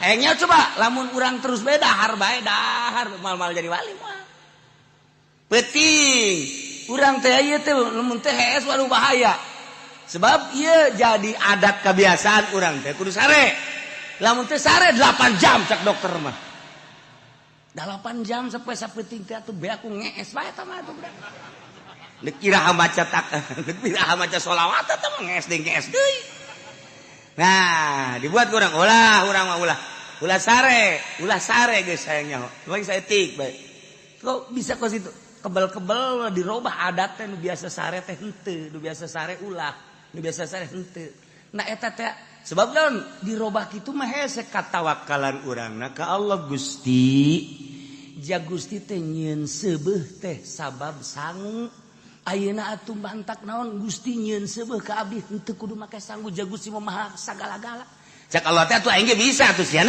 Hayangnya coba lamun urang terus beda dahar bae dahar mal-mal jadi wali mah. Penting urang teh ieu teh lamun teh hees waduh bahaya. Sebab ieu jadi adat kebiasaan urang teh kudu sare. Lamun teh sare 8 jam cak dokter mah. 8 jam sampai sapeting teh atuh be aku ngees bae eta mah atuh budak. Nek kira maca tak, nek kira maca sholawat eta mah ngees deui. Nah, dibuat kurang ulah urang mah ulah sare geus sayangnya. Bagi saya etik bae. Kok bisa kok situ kebel-kebel dirobah adat teh nu biasa sare teh henteu, nu biasa sare ulah, nu biasa sare henteu. Nah eta teh sebab naon dirobah kitu mah hese katawakkalan urangna ka Allah Gusti. Ja Gusti teh nyieun seubeuh teh sabab sangu. Ayeuna atuh bantak naon Gusti nyieun seubeuh ka abdi henteu kudu make sangu ja Gusti mah maha sagala-gala. Cak Allah teh atuh aing ge bisa atuh sia